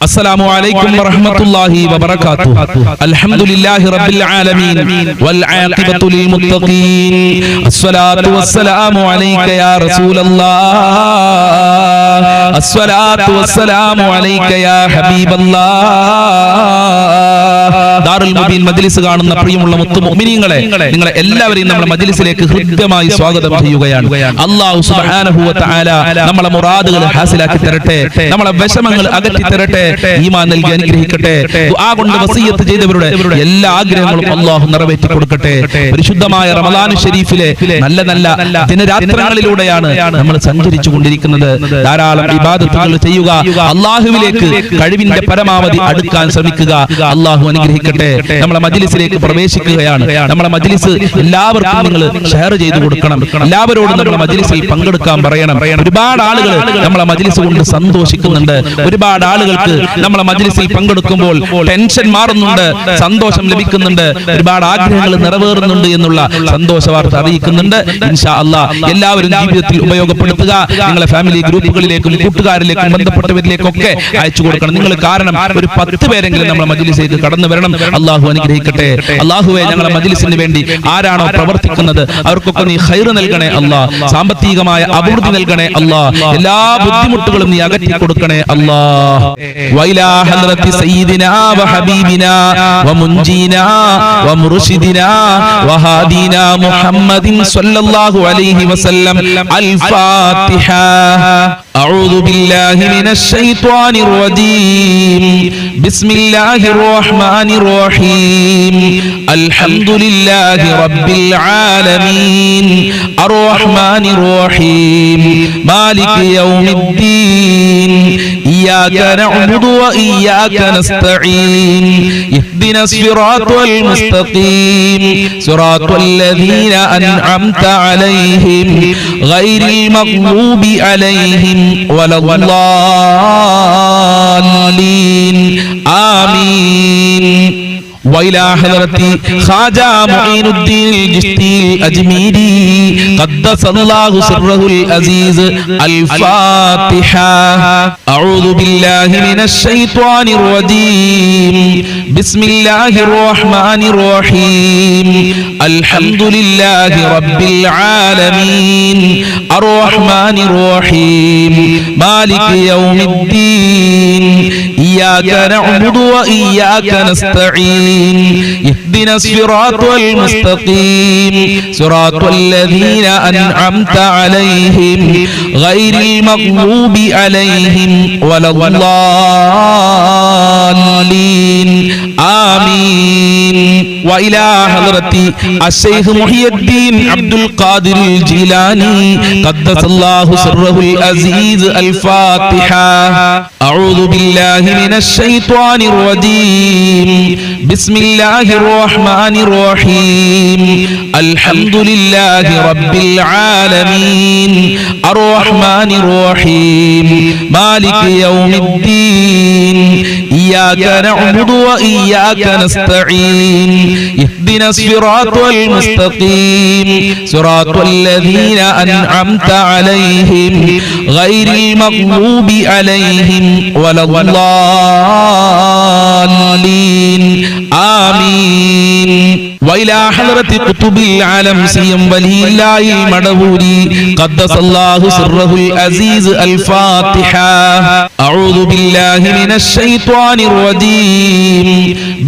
السلام عليكم ورحمة الله وبركاته. الحمد لله رب العالمين والعاقبة للمتقين. الصلاة والسلام عليك يا رسول الله. الصلاة والسلام عليك يا حبيب الله. ദാറുൽ മുബീൻ മജ്ലിസ് കാണുന്ന പ്രിയമുള്ള മുഅ്മിനീങ്ങളെ, നിങ്ങളെ എല്ലാവരെയും നമ്മുടെ മജ്ലിസിലേക്ക് ഹൃദ്യമായി സ്വാഗതം ചെയ്യുകയാണ്. അല്ലാഹു സുബ്ഹാനഹു വ തആല നമ്മളെ മുറാദുകൾ ഹാസിലാക്കി തരട്ടെ, നമ്മളെ വിഷമങ്ങൾ അകറ്റി തരട്ടെ, ഈമാൻ നൽകി അനുഗ്രഹിക്കട്ടെ. ദുആ കൊണ്ട് വസിയത്ത് ചെയ്തവരുടെ എല്ലാ ആഗ്രഹങ്ങളും അല്ലാഹു നിറവേറ്റി കൊടുക്കട്ടെ. പരിശുദ്ധമായ റമദാൻ ശരീഫിലെ നല്ല നല്ല ദിനരാത്രങ്ങളിലൂടെയാണ് നമ്മൾ സഞ്ചരിച്ചു കൊണ്ടിരിക്കുന്നത്. ധാരാളം ഇബാദത്തുകൾ ചെയ്യുക, അല്ലാഹുവിലേക്ക് കഴിവിന്റെ പരമാവധി അടുക്കാൻ ശ്രമിക്കുക. അല്ലാഹു അനുഗ്രഹിക്കട്ടെ. നമ്മളെ മജ്ലിസിലേക്ക് പ്രവേശിക്കുകയാണ്. നമ്മളെ മജ്ലിസ് എല്ലാവർക്കും നിങ്ങൾ ഷെയർ ചെയ്തു കൊടുക്കണം. എല്ലാവരോടും നമ്മളെ മജ്ലിസിൽ പങ്കെടുക്കാൻ പറയണം. ഒരുപാട് ആളുകൾ നമ്മളെ മജ്ലിസ് കൊണ്ട് സന്തോഷിക്കുന്നുണ്ട്. ഒരുപാട് ആളുകൾക്ക് നമ്മളെ മജ്ലിസിൽ പങ്കെടുക്കുമ്പോൾ ടെൻഷൻ മാറുന്നുണ്ട്, സന്തോഷം ലഭിക്കുന്നുണ്ട്, ഒരുപാട് ആഗ്രഹങ്ങൾ നിറവേറുന്നുണ്ട് എന്നുള്ള സന്തോഷ വാർത്ത അറിയിക്കുന്നുണ്ട്. ഇൻഷാ അല്ലാഹ് എല്ലാവരും ജീവിതത്തിൽ ഉപയോഗപ്പെടുത്തുക. നിങ്ങളെ ഫാമിലി ഗ്രൂപ്പുകളിലേക്കും കൂട്ടുകാരിലേക്കും ബന്ധപ്പെട്ടവരിലേക്കൊക്കെ അയച്ചു കൊടുക്കണം. നിങ്ങൾ കാരണം ഒരു 10 പേരെങ്കിലും നമ്മളെ മജ്ലിസിലേക്ക് കടന്നു വരണം. അല്ലാഹു അനുഗ്രഹിക്കട്ടെ. അല്ലാഹുവേ, ഞങ്ങളുടെ മജ്ലിസിന് വേണ്ടി ആരാണോ പ്രവർത്തിക്കുന്നത് അവർക്കൊക്കെ നീ ഖൈറ് നൽകണേ അല്ലാഹ്. സാമ്പത്തികമായ അഭിവൃദ്ധി നൽകണേ അല്ലാഹ്. എല്ലാ ബുദ്ധിമുട്ടുകളും നീ അകറ്റി കൊടുക്കണേ അല്ലാഹ്. വൈലാ ഹദ്റത്തി സയ്യിദിനാ വഹബീബിനാ വമുൻജീനാ വമുർശിദിനാ വഹാദീനാ മുഹമ്മദിൻ സ്വല്ലല്ലാഹു അലൈഹി വസല്ലം. അൽ ഫാത്തിഹ. أعوذ بالله من الشيطان الرجيم. بسم الله الرحمن الرحيم. الحمد لله رب العالمين الرحمن الرحيم مالك يوم الدين. إياك نعبد وإياك نستعين. اهدنا الصراط المستقيم صراط الذين أنعمت عليهم غير المغضوب عليهم ولا الضالين. آمين. وإلى حضرة خواجة معين الدين الجشتي الأجميري قدس الله سره العزيز. الفاتحة. أعوذ بالله من الشيطان الرجيم. بسم الله الرحمن الرحيم. الحمد لله رب العالمين الرحمن الرحيم مالك يوم الدين. إياك نعبد وإياك نستعين. اهدنا الصراط المستقيم صراط الذين أنعمت عليهم غير المغضوب عليهم ولا الضالين. آمين. وإلى حضرة الشيخ محي الدين عبد القادر الجيلاني قدس الله سره العزيز. الفاتحة. أعوذ بالله من الشيطان الرجيم. بسم الله الرحمن الرحيم. الحمد لله رب العالمين الرحمن الرحيم مالك يوم الدين. إياك نعبد وإياك نستعين. اهدنا الصراط المستقيم صراط الذين أنعمت عليهم غير المغضوب عليهم ولا الضالين. آمين. وإلى حضرة قطب العالم سيم ولي الله المدبوري قدس الله سره العزيز. الفاتحة. أعوذ بالله من الشيطان الرجيم.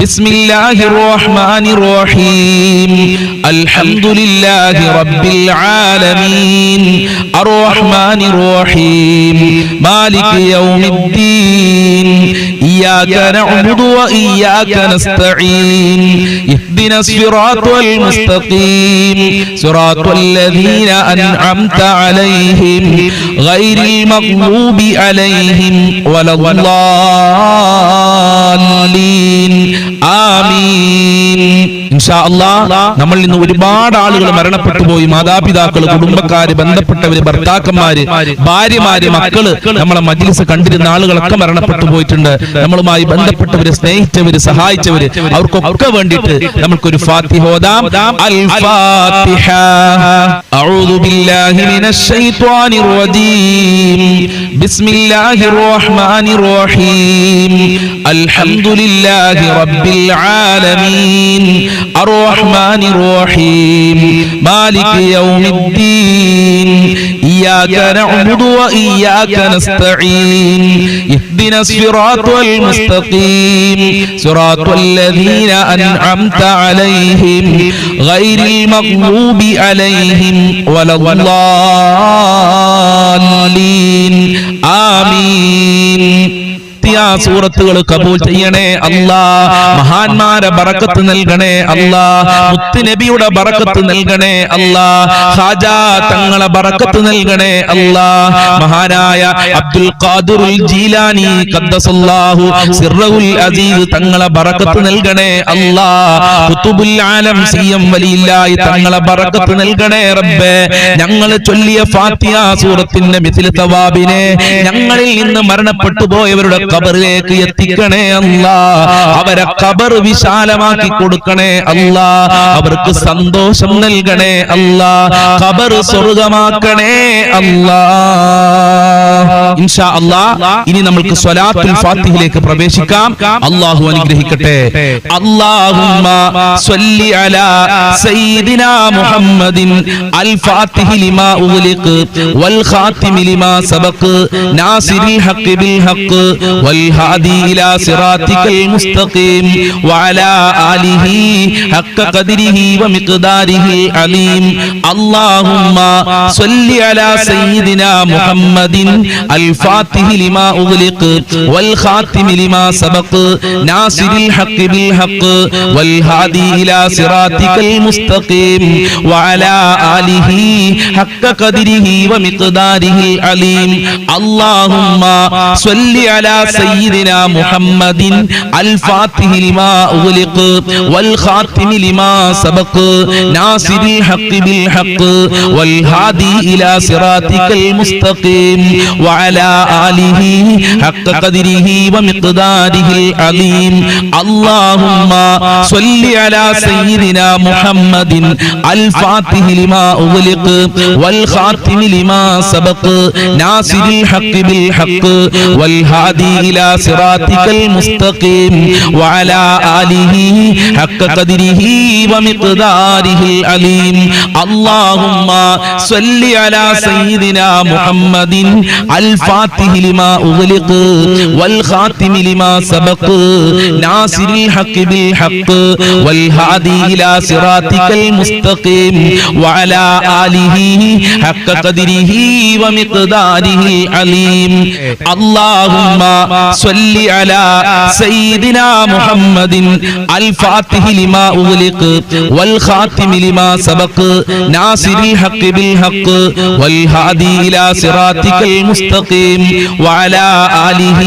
بسم الله الرحمن الرحيم. الحمد لله رب العالمين الرحمن الرحيم مالك يوم الدين. إياك نعبد وإياك نستعين. اهدنا الصراط المستقيم صراط الذين أنعمت عليهم غير المغضوب عليهم ولا الضالين. آمين. ഇൻഷാ അല്ലാഹ് നമ്മളിൽ നിന്ന് ഒരുപാട് ആളുകൾ മരണപ്പെട്ടു പോയി. മാതാപിതാക്കൾ, കുടുംബക്കാര്, ബന്ധപ്പെട്ടവര്, ഭർത്താക്കന്മാര്, ഭാര്യമാര്, മക്കള്, നമ്മളെ മജ്ലിസ് കണ്ടിരുന്ന ആളുകളൊക്കെ മരണപ്പെട്ടു പോയിട്ടുണ്ട്. നമ്മളുമായി ബന്ധപ്പെട്ടവര്, സ്നേഹിച്ചവര്, സഹായിച്ചവര്, അവർക്കൊക്കെ വേണ്ടിയിട്ട് നമുക്കൊരു ഫാത്തിഹ ഓതാം. അൽ ഫാത്തിഹ. അഊദു ബില്ലാഹി മിനശ് ശൈത്വാനിർ റജീം. ബിസ്മില്ലാഹിർ റഹ്മാനിർ റഹീം. അൽഹംദുലില്ലാഹി റബ്ബിൽ ആലമീൻ. അർറഹ്മാനിർ റഹീം. മാലികി യൗമിദ്ദീൻ. ഇയ്യാക നഅ്ബുദു വ ഇയ്യാക നസ്തഈൻ. ഇഹ്ദിനസ് സിറാത്തൽ മുസ്തഖീം. സിറാത്തൽ ലദീന അൻഅംത അലൈഹിം ഗൈറിൽ മഗ്ദൂബി അലൈഹിം വലദ്ദാല്ലീൻ. ആമീൻ. സൂറത്തുകൾ കബൂൽ ചെയ്യണേ അല്ലാ. മഹാന്മാരെ ബറക്കത്ത് നൽകണേ അല്ലാ. മുത്തുനബിയുടെ ബറക്കത്ത് നൽകണേ അല്ലാ. ഖാജാ തങ്ങളെ ബറക്കത്ത് നൽകണേ അല്ലാ. മഹാനായ അബ്ദുൽ ഖാദിറുൽ ജീലാനി ഖദ്ദസല്ലാഹു സിർറുൽ അസീസ് തങ്ങളെ ബറക്കത്ത് നൽകണേ അല്ലാ. ഖുതുബുൽ ആലം സിയം വലിയില്ലാഹി തങ്ങളെ ബറക്കത്ത് നൽകണേ റബ്ബേ. ഞങ്ങൾ ചൊല്ലിയ ഫാത്തിഹ സൂറത്തിന്റെ മിസ്ല തവാബിനെ ഞങ്ങളിൽ നിന്ന് മരണപ്പെട്ടു പോയവരുടെ ഖബറിലേക്ക് എത്തിക്കണേ അല്ലാ. അവരെ ഖബർ വിശാലമാക്കി കൊടുക്കണേ അല്ലാ. അവർക്ക് സന്തോഷം നൽകണേ അല്ലാ. ഖബർ സ്വർഗ്ഗമാക്കണേ അല്ലാ. ഇൻഷാ അല്ലാഹ് ഇനി നമുക്ക് സ്വലാത്തുൽ ഫാത്തിഹയിലേക്ക് പ്രവേശിക്കാം. അല്ലാഹു അനുഗ്രഹിക്കട്ടെ. അല്ലാഹുമ്മ സ്വല്ലി അലാ സയ്യിദിനാ മുഹമ്മദിൻ അൽ ഫാത്തിഹി ലിമാ ഉഗ്ലിഖ് വൽ ഖാതിമി ലിമാ സബഖ് നാസിരിൽ ഹഖ് ബിൽ ഹഖ് والهادي إلى صراطك المستقيم وعلى آله حق قدره ومقداره العظيم. اللهم صل على سيدنا محمد الفاتح لما أغلق والخاتم لما سبق ناصر الحق بالحق والهادي إلى صراطك المستقيم وعلى آله حق قدره ومقداره العظيم. اللهم صل على سيدنا محمد الفاتح لما أغلق والخاتم لما سبق ناصر الحق بالحق والهادي إلى صراطك المستقيم وعلى آله حق قدره ومقداره العظيم. اللهم صل على سيدنا محمد الفاتح لما أغلق والخاتم لما سبق ناصر الحق بالحق والهادي إلى صراطك المستقيم وعلى آله حق قدره ومقداره العظيم. اللهم صل على سيدنا محمد الفاتح لما أغلق والخاتم لما سبق ناصر الحق بالحق والهادي إلى صراطك المستقيم وعلى آله حق قدره ومقداره العظيم. اللهم صل على سيدنا محمد الفاتح لما أغلق والخاتم لما سبق ناصر الحق بالحق والهادي إلى صراطك المستقيم وعلى آله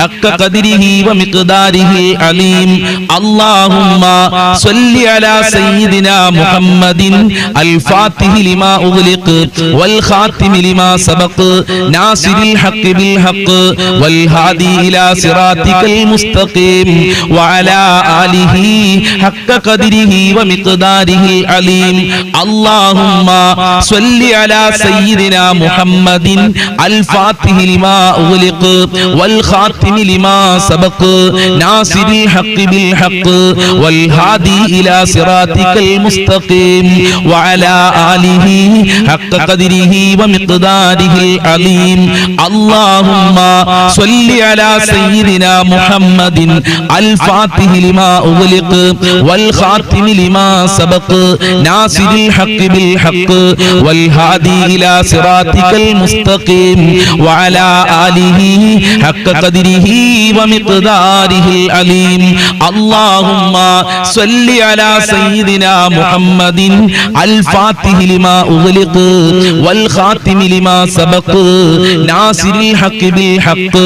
حق قدره ومقداره العظيم. اللهم صل على سيدنا محمد الفاتح لما أغلق والخاتم لما سبق ناصر الحق بالحق والهادي إلى صراطك المستقيم وعلى آله حق قدره ومقداره العظيم. اللهم صل على سيدنا محمد الفاتح لما أغلق والخاتم لما سبق ناصر الحق بالحق والهادي إلى صراطك المستقيم وعلى آله حق قدره ومقداره العظيم. اللهم صل على سيدنا محمد الفاتح لما أغلق والخاتم لما سبق ناصر الحق بالحق والهادي إلى صراطك المستقيم وعلى آله حق قدره ومقداره العظيم. اللهم صل على سيدنا محمد الفاتح لما أغلق والخاتم لما سبق ناصر الحق بالحق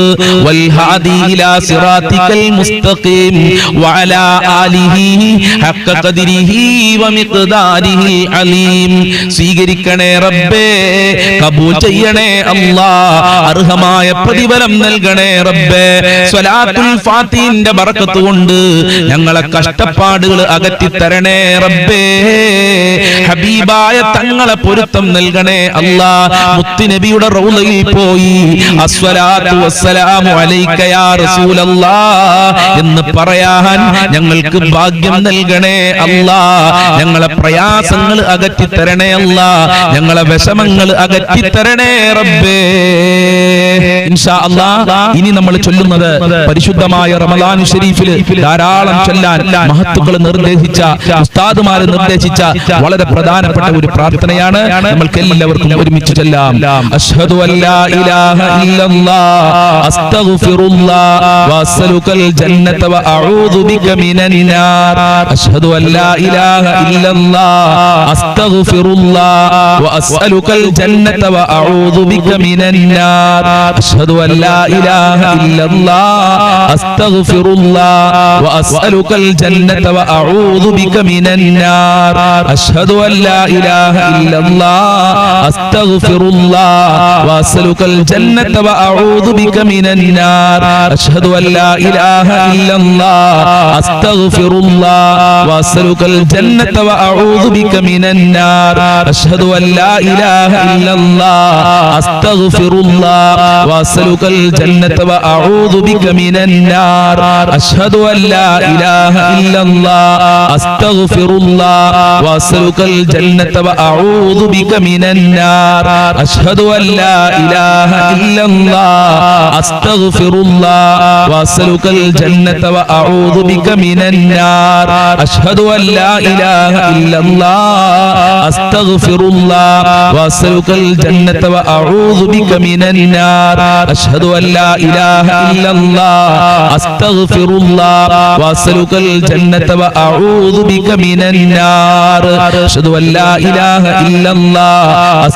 والهادي إلى صراطك المستقيم وعلى آله حق قدره ومقداره العظيم സ്വീകരിക്കണേ റബ്ബേ കബൂൽ ചെയ്യണേ അല്ലാഹ് അർഹമായ പ്രതിഫലം നൽകണേ റബ്ബേ സ്വലാത്തുൽ ഫാത്തിഹിന്റെ ബറക്കത്ത് കൊണ്ട് ഞങ്ങളെ കഷ്ടപ്പാടുകൾ അകറ്റി തരണേ റബ്ബേ ഹബീബായ തങ്ങളെ പൊരുത്തം നൽകണേ അല്ലാഹ് മുത്തുനബിയുടെ റൗളയിൽ പോയി അസ്സലാത്തു വസ്സലാമു അലൈക യാ റസൂലല്ലാഹ് എന്ന് പറയാൻ ഞങ്ങൾക്ക് ഭാഗ്യം നൽകണേ അല്ലാഹ് ഞങ്ങളെ പ്രയാസങ്ങൾ അകറ്റി തരണേ അല്ലാഹ് ഞങ്ങളെ വിഷമങ്ങൾ അകറ്റി തരണേ റബ്ബേ ഇൻഷാ അല്ലാഹ് ഇനി നമ്മൾ ചൊല്ലുന്നത് പരിശുദ്ധമായ റമളാൻ ശരീഫിൽ ധാരാളം ചൊല്ലാൻ മഹത്തുക്കൾ നിർദ്ദേശിച്ച ഉസ്താദുമാർ നിർദ്ദേശിച്ച വളരെ പ്രധാനപ്പെട്ട ഒരു പ്രാർത്ഥനയാണ് നമ്മൾക്ക് എല്ലാവർക്കും ഒരുമിച്ച് ചൊല്ലാം അശ്ഹദു അല്ലാ ഇലാഹ ഇല്ലല്ലാഹ് അസ്തഗ്ഫിറുല്ലാഹ് വഅസ്അലുകൽ ജന്നത വഅഊദു ബിക മിനൻ നാർ അശ്ഹദു അല്ലാ ഇലാഹ ഇല്ലല്ലാഹ് അസ്തഗ്ഫിറുല്ലാഹ് വഅസ്അലുകൽ ജന്നത വഅഊദു ബിക മിനൻ നാർ അശ്ഹദു അല്ലാ ഇലാഹ ഇല്ലല്ലാഹ് അസ്തഗ്ഫിറുല്ലാഹ് വഅസ്അലുകൽ ജന്നത വഅഊദു ബിക മിനൻ നാർ അശ്ഹദു അല്ലാ ഇലാഹ ഇല്ലല്ലാഹ് അസ്തഗ്ഫിറുല്ലാഹ് വഅസ്അലുകൽ ജന്നത വഅഊദു ബിക മിനൻ നാർ അശ്ഹദു അല്ലാ ഇലാഹ ഇല്ലല്ലാഹ് അസ്തഗ്ഫിറുല്ലാഹ് വഅസ്അലുകൽ ജന്നത വഅഊദു ബിക മിനൻ നാർ അശ്ഹദു അല്ലാ ഇലാഹ ഇല്ലല്ലാഹ് അസ്തഗ്ഫിറുല്ലാഹ് വഅസ്അലുകൽ ജന്നത വഅഊദു ബിക മിനൻ നാർ അശ്ഹദു അല്ലാ ഇലാഹ ഇല്ലല്ലാഹ് അസ്തഗ്ഫിറുല്ലാഹ് വഅസ്അലുകൽ ജന്നത വഅഊദു ബിക മിനൻ നാർ അശ്ഹദു അല്ലാ ഇലാഹ ഇല്ലല്ലാഹ് അസ്തഗ്ഫിറുല്ലാഹ് വഅസ്അലുകൽ ജന്നത വഅഊദു ബിക മിനൻ നാർ അശ്ഹദു അല്ലാ ഇലാഹ ഇല്ലല്ലാഹ് അസ്തഗ്ഫിറുല്ലാഹ് വഅസ്അലുകൽ ജന്നത വഅഊദു ബിക മിനൻ നാർ അശ്ഹദു അല്ലാ ഇലാഹ ഇല്ലല്ലാഹ് അസ്തഗ്ഫിറുല്ലാഹ് വഅസ്അലുകൽ ജന്നത വഅഊദു ബിക മിനൻ നാർ അശ്ഹദു അല്ലാ ഇലാഹ ഇല്ലല്ലാഹ്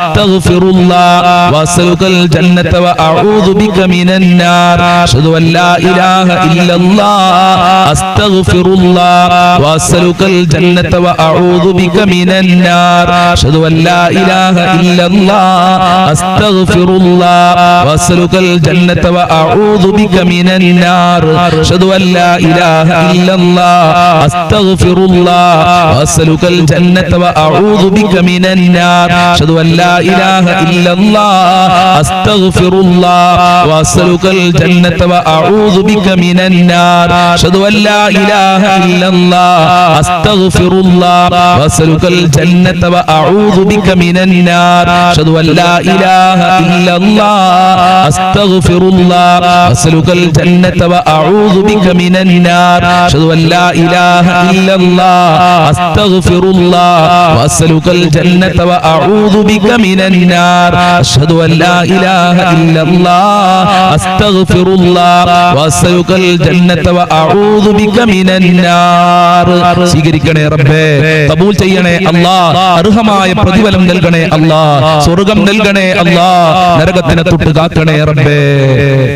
അസ്തഗ്ഫിറുല്ലാഹ് വഅസ്അലുകൽ ജന്നത വഅഊദു ബിക മിനൻ നാർ അശ്ഹദു അല്ലാ ഇലാഹ ഇല്ലല്ലാഹ് അസ്തഗ്ഫിറുല്ലാഹ് വഅസ്അലുകൽ ജന്നത വഅഊദു ബിക മിനൻ നാർ അശ്ഹദു അല്ലാ ഇലാഹ ഇല്ലല്ലാഹ് അസ്തഗ്ഫിറുല്ലാഹ് വഅസ്അലുകൽ ജന്നത വഅഊദു ബിക മിനൻ നാർ അശ്ഹദു അല്ലാ ഇലാഹ ഇല്ലല്ലാഹ് അസ്തഗ്ഫിറുല്ലാഹ് വഅസ്അലുകൽ ജന്നത വഅഊദു ബിക മിനൻ നാർ അശ്ഹദു അല്ലാ ഇലാഹ ഇല്ലല്ലാഹ് അസ്തഗ്ഫിറുല്ലാഹ് വഅസ്അലുകൽ ജന്നത വഅഊദു ബിക മിനൻ നാർ അശ്ഹദു അല്ലാ ഇലാഹ ഇല്ലല്ലാഹ് അസ്തഗ്ഫിറുല്ലാഹ് വഅസ്അലുകൽ ജന്നത വഅഊദു ബിക മിനൻ നാർ അശ്ഹദു അല്ലാ ഇലാഹ ഇല്ലല്ലാഹ് അസ്തഗ്ഫിറുല്ലാഹ് വഅസ്അലുകൽ ജന്നത വഅഊദു ബിക മിനൻ നാർ അശ്ഹദു അല്ലാ ഇലാഹ ഇല്ലല്ലാഹ് അസ്തഗ്ഫിറുല്ലാഹ് വഅസ്അലുകൽ ജന്നത വഅഊദു ബിക മിനൻ നാർ അശ്ഹദു അല്ലാ ഇലാഹ ഇല്ലല്ലാഹ് അസ്തഗ്ഫിറുല്ലാഹ് വഅസ്അലുകൽ ജന്നത വഅഊദു ബിക മിനൻ നാർ സ്വീകരിക്കണേ റബ്ബേ കബൂൽ ചെയ്യണേ അല്ലാഹ് അർഹമായ പ്രതിഫലം നൽകണേ അല്ലാഹ് സ്വർഗ്ഗം നൽകണേ അല്ലാഹ് നരകത്തിനെ തൊട്ട് കാക്കണേ റബ്ബേ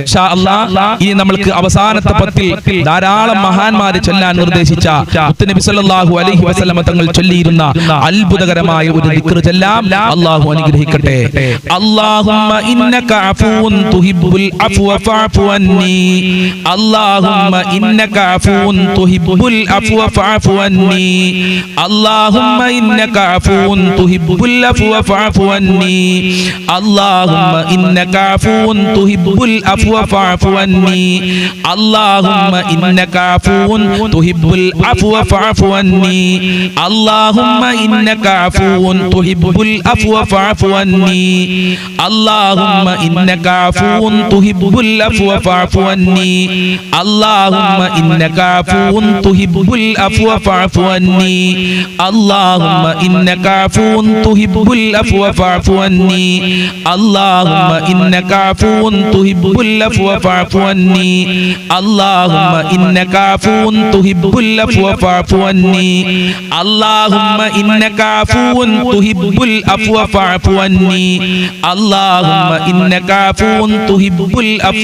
ഇൻഷാ അല്ലാഹ് ഇനി നമ്മൾക്ക് അവസാനത്തെ പത്തിൽ ധാരാളം മഹാന്മാരെ ചൊല്ലാൻ നിർദ്ദേശിച്ച മുത്തുനബി സല്ലല്ലാഹു അലൈഹി വസല്ലമ തങ്ങൾ ചൊല്ലിയിരുന്ന അത്ഭുതകരമായ ഒരു ദിക്ർ ചൊല്ലാം അല്ലാഹു അനുഗ്രഹിക്കട്ടെ അല്ലാഹുമ്മ ഇന്നക അഫൂൻ തുഹിബ്ബുൽ അഫ്വ ഫഅഫു അന്നി അല്ലാഹുമ്മ ഇന്നക അഫൂൻ തുഹിബ്ബുൽ അഫ്വ ഫഅഫു അന്നി അല്ലാഹുമ്മ ഇന്നക അഫൂൻ തുഹിബ്ബുൽ അഫ്വ ഫഅഫു അന്നി അല്ലാഹുമ്മ ഇന്നക അഫൂൻ തുഹിബ്ബുൽ അഫ്വ ഫഅഫു അന്നി അല്ലാഹുമ്മ ഇന്നക അഫൂൻ തുഹിബ്ബുൽ അഫ്വ ഫഅഫു അന്നി അല്ലാഹുമ്മ ഇന്നക അഫൂൻ തുഹിബ്ബുൽ അഫ്വ ഫഅഫു അന്നി അല്ലാഹുമ്മ ഇന്നക അഫൂൻ തുഹിബ്ബുൽ അഫ്വ ഫഅഫു അന്നി അല്ലാഹുമ്മ ഇന്നക അഫൂൻ തുഹിബ്ബുൽ അഫ്വ ഫഅഫു അന്നി അല്ലാഹുമ്മ ഇന്നക അഫൂൻ തുഹിബ്ബുൽ അഫ്വ ഫഅഫു അന്നി അല്ലാഹുമ്മ ഇന്നക അഫൂൻ തുഹിബ്ബുൽ അഫ്വ ഫഅഫു അന്നി അല്ലാഹുമ്മ ഇന്നക അഫൂൻ തുഹിബ്ബുൽ അഫ്വ ഫഅഫു അന്നി അല്ലാഹുമ്മ ഇന്നക അഫൂൻ തുഹിബ്ബുൽ അഫ്വ ഫഅഫു അന്നി അല്ലാഹുമ്മ ഇന്നക അഫൂൻ തുഹിബ്ബുൽ അഫ്വ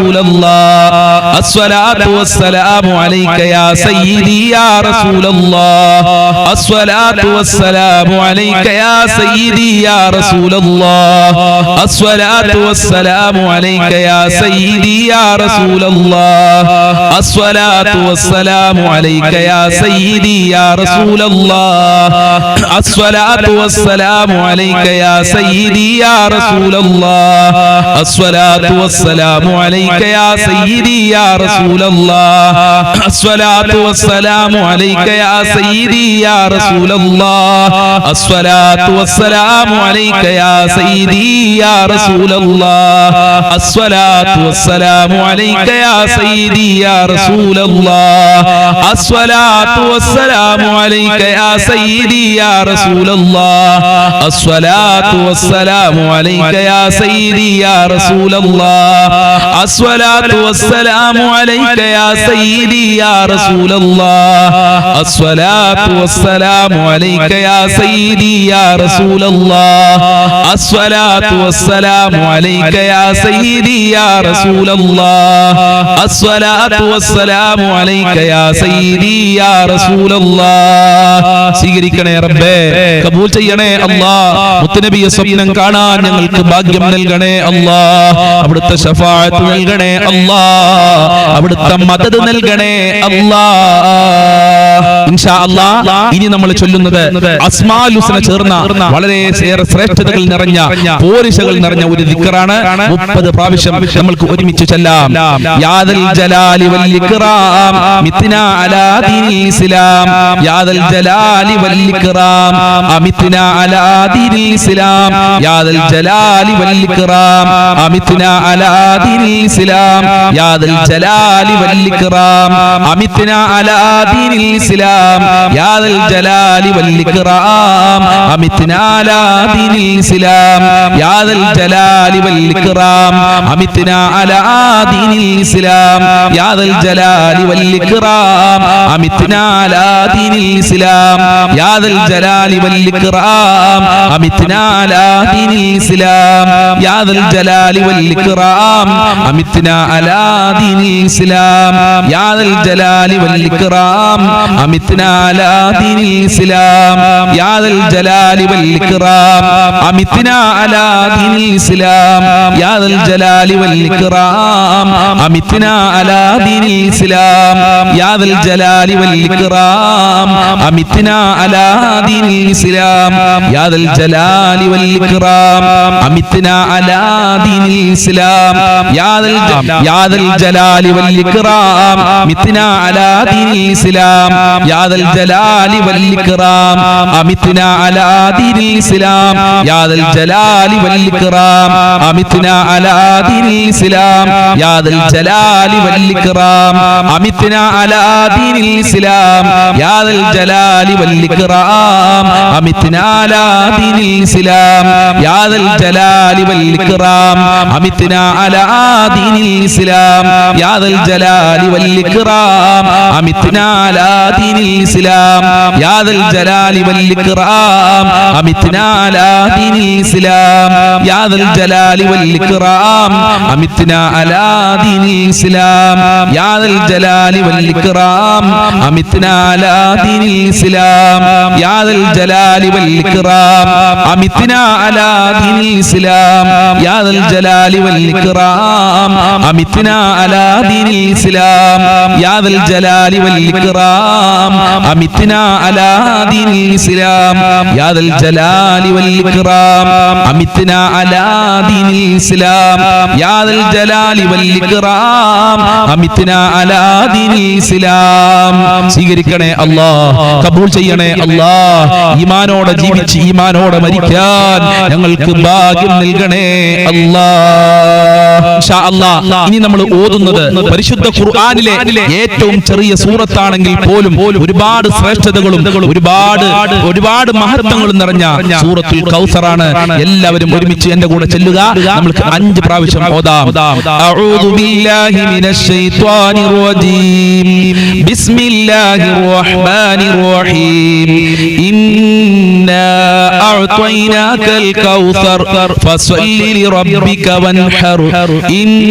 റസൂലല്ലാഹ് അസ്സലാത്തു വസ്സലാമു അലൈക യാ സയ്യിദി യാ റസൂലല്ലാഹ് അസ്സലാത്തു വസ്സലാമു അലൈക യാ സയ്യിദി യാ റസൂലല്ലാഹ് അസ്സലാത്തു വസ്സലാമു അലൈക യാ സയ്യിദി യാ റസൂലല്ലാഹ് അസ്സലാത്തു വസ്സലാമു അലൈക യാ സയ്യിദി യാ റസൂലല്ലാഹ് അസ്സലാത്തു വസ്സലാമു അലൈക യാ സയ്യിദി യാ റസൂലല്ലാഹ് അസ്സലാത്തു വസ്സലാമു അലൈക യാ സയ്യിദി യാ റസൂലല്ലാഹ് അസ്സലാത്തു വസ്സലാമു അലൈക യാ സയ്യിദി യാ റസൂലല്ലാഹ് അസ്സലാത്തു വസ്സലാമു അലൈക യാ സയ്യിദി യാ റസൂലല്ലാഹ് അസ്സലാത്തു വസ്സലാമു അലൈക യാ സയ്യിദി യാ റസൂലല്ലാഹ് അസ്സലാത്തു വസ്സലാമു അലൈക യാ സയ്യിദി യാ റസൂലല്ലാഹ് അസ്സലാത്തു വസ്സലാമു അലൈക യാ സയ്യിദി യാ റസൂലല്ലാഹ് അസ്സലാത്തു വസ്സലാമു അലൈക യാ സയ്യിദി യാ റസൂലല്ലാഹ് അസ്സലാത്തു വസ്സലാമു അലൈക യാ സയ്യിദി യാ റസൂലല്ലാഹ് അസ്സലാത്തു വസ്സലാമു അലൈക യാ സയ്യിദി യാ റസൂലല്ലാഹ് അസ്സലാത്തു വസ്സലാമു അലൈക യാ സയ്യിദി യാ റസൂലല്ലാഹ്. സ്വീകരിക്കണേ റബ്ബേ, കബൂൽ ചെയ്യണേ അല്ലാഹ്. മുത്തുനബിയെ സ്വപ്നം കാണാൻ ഞങ്ങൾക്ക് ഭാഗ്യം നൽകണേ അല്ലാഹ്. അവിടുത്തെ ശഫാഅത്ത് നൽകണേ അല്ലാഹ്. അവിടുത്തെ മദദ് നൽകണേ അല്ലാഹ്. ഇൻഷാ അല്ലാഹ് ഇനി നമ്മൾ ചൊല്ലുന്നത് അസ്മാഉൽ ഹുസ്ന ചേർന്ന വളരെ ശ്രേഷ്ഠതകൾ നിറഞ്ഞ പോരിശകൾ നിറഞ്ഞ ഒരു ദിക്റാണ്. 30 പ്രാവശ്യം നമ്മൾക്ക് ഒരുമിച്ച് ചൊല്ലാം. യാദൽ ജലാലി വൽ ഇക്റാം മിത്നാ അലാ ദീനിൽ ഇസ്ലാം യാദൽ ജലാലി വൽ ഇക്റാം അമിത്നാ അലാ ദീനിൽ ഇസ്ലാം യാദൽ ജലാലി വൽ ഇക്റാം അമിത്നാ അലാ ദീനിൽ ഇസ്ലാം യാദൽ ജലാലി വൽ ഇക്റാം അമിത്നാ അലാ ദീനിൽ ഇസ്ലാം യാദൽ ജലാലി വൽ ഇക്റാം അമിത്നാ അലാ ദീനിൽ ഇസ്ലാം യാദൽ ജലാലി വൽ ഇക്റാം അമിത്നാ അലാ ദീനിൽ ഇസ്ലാം യാദൽ ജലാലി വൽ ഇക്റാം അമിത്നാ അലാ ദീനിൽ ഇസ്ലാം യാദൽ ജലാലി വൽ ഇക്റാം അമിത്നാ അലാ ദീനിൽ ഇസ്ലാം യാദൽ ജലാലി വൽ ഇക്റാം അമിത്നാ അലാ ദീനിൽ ഇസ്ലാം യാദൽ ജലാലി വൽ ഇക്റാം അമിത്നാ അലാ ദീനിൽ ഇസ്ലാം യാദൽ ജലാലി വൽ ഇക്റാം അമിത്നാ അലാ ദീനിൽ ഇസ്ലാം യാദൽ ജലാലി വൽ ഇക്റാം അമിത്നാ അലാ ദീനിൽ ഇസ്ലാം യാദൽ ജലാലി വൽ ഇക്റാം അമിത്നാ അലാ ദീനിൽ ഇസ്ലാം യാദൽ ജലാലി വൽ ഇക്റാം അമിത്നാ അലാ ദീനിൽ ഇസ്ലാം യാദൽ ജലാലി വൽ ഇക്റാം മിത്നാ അലാ ദീനിൽ ഇസ്ലാം യാദൽ ജലാലി വൽ ഇക്റാം അമിത്നാ അലാ ദീനിൽ ഇസ്ലാം യാദൽ ജലാലി വൽ ഇക്റാം അമിത്നാ അലാ ദീനിൽ ഇസ്ലാം യാദൽ ജലാലി വൽ ഇക്റാം അമിത്നാ അലാ ദീനിൽ ഇസ്ലാം യാദൽ ജലാലി വൽ ഇക്റാം അമിത്നാ അലാ ദീനിൽ ഇസ്ലാം യാദൽ ജലാലി വൽ ഇക്റാം അമിത്നാ അലാ ദീനിൽ ഇസ്ലാം യാദൽ ജലാലി വൽ ഇക്റാം അമിത്നാ അലാ ദീനിൽ ഇസ്ലാം യാദൽ ജലാലി വൽ ഇക്റാം അമിത്നാ അലാ ദീനിൽ ഇസ്ലാം യാദൽ ജലാലി വൽ ഇക്റാം അമിത്നാ അലാ ദീനിൽ ഇസ്ലാം യാദൽ ജലാലി വൽ ഇക്റാം അമിത്നാ അലാ ദീനിൽ ഇസ്ലാം യാദൽ ജലാലി വൽ ഇക്റാം അമിത്നാ അലാ ദീനിൽ ഇസ്ലാം യാദൽ ജലാലി വൽ ഇക്റാം അമിത്നാ അലാ ദീനിൽ ഇസ്ലാം യാദൽ ജലാലി വൽ ഇക്റാം അമിത്നാ അലാ ദീനിൽ ഇസ്ലാം യാദൽ ജലാലി വൽ ഇക്റാം അമിത്നാ അലാ ദീനിൽ ഇസ്ലാം യാദൽ ജലാലി വൽ ഇക്റാം അമിത്നാ അലാ ദീനിൽ ഇസ്ലാം. സ്വീകരിക്കണേ അല്ലാഹ്, കബൂൽ ചെയ്യണേ അല്ലാഹ്. ഈമാനോടെ ജീവിച്ച് ഈമാനോടെ മരിക്കാൻ ഞങ്ങൾക്ക് ഭാഗ്യം നൽകണേ അല്ലാഹ്. ഇൻഷാ അല്ലാഹ് ഇനി നമ്മൾ ഓതുന്നത് പരിശുദ്ധ ഖുർആനിലെ ഏറ്റവും ചെറിയ സൂറത്താണെങ്കിൽ പോലും ഒരുപാട് ശ്രേഷ്ഠതകളും ഒരുപാട് മഹത്വങ്ങളും നിറഞ്ഞ സൂറത്തുൽ കൗസറാണ്. എല്ലാവരും ഒരുമിച്ച് എന്റെ കൂടെ ചെല്ലുക. നമുക്ക് 5 പ്രാവശ്യം ഓതാം. അഊദു ബില്ലാഹി മിനശ് ശൈത്വാനിർ റജീം ബിസ്മില്ലാഹിർ റഹ്മാനിർ റഹീം ഇന്നാ അഅ്തൈനാകൽ കൗസർ ഫസല്ലി ലിറബ്ബിക വൻഹർ ഇന്ന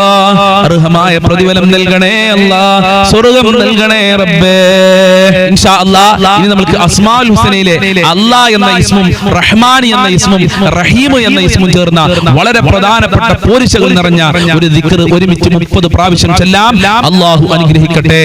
അല്ലാഹ് അർഹമായ പ്രതിഫലം നൽകണേ അല്ലാഹ് സ്വർഗ്ഗം നൽകണേ റബ്ബേ ഇൻഷാ അല്ലാഹ് ഇനി നമുക്ക് അസ്മാഉൽ ഹുസ്നയിലെ അല്ലാഹ് എന്ന ഇസ്മും റഹ്മാൻ എന്ന ഇസ്മും റഹീം എന്ന ഇസ്മും ചേർന്ന വളരെ പ്രധാനപ്പെട്ട പോരിശകൾ നിറഞ്ഞ ഒരു ദിക്ർ ഒരുമിച്ച് 30 പ്രാവശ്യം ചൊല്ലാം അല്ലാഹു അനുഗ്രഹിക്കട്ടെ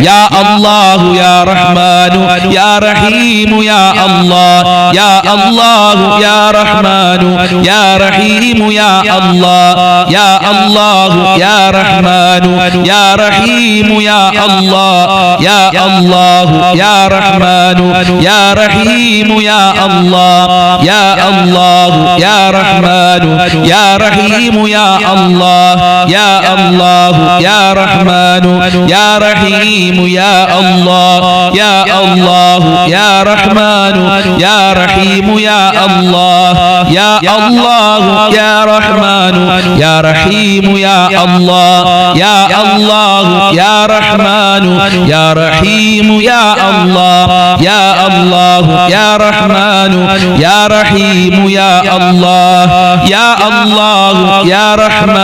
യാ അല്ലാഹു യാ റഹ്മാനു യാ റഹീമു യാ അല്ലാഹ് യാ അല്ലാഹു യാ റഹ്മാനു യാ റഹീമു യാ അല്ലാഹ് യാ അല്ലാഹു യാ റഹ്മാനു യാ റഹീമു യാ അല്ലാഹ് യാ അല്ലാഹു യാ റഹ്മാനു യാ റഹീമു യാ അല്ലാഹ് യാ അല്ലാഹു യാ റഹ്മാനു യാ റഹീമു യാ അല്ലാഹ് യാ അല്ലാഹു യാ റഹ്മാനു യാ റഹീമു യാ അല്ലാഹ് യാ അല്ലാഹു യാ റഹ്മാനു യാ റഹീമു യാ അല്ലാഹ് യാ അല്ലാഹു യാ റഹ്മാനു യാ റഹീമു യാ അല്ലാഹ് യാ അല്ലാഹു യാ റഹ്മാനു യാ റഹീമു യാ അല്ലാഹ് യാ അല്ലാഹു യാ റഹ്മാനു യാ റഹീമു യാ അല്ലാഹ് യാ അല്ലാഹു യാ റഹ്മാനു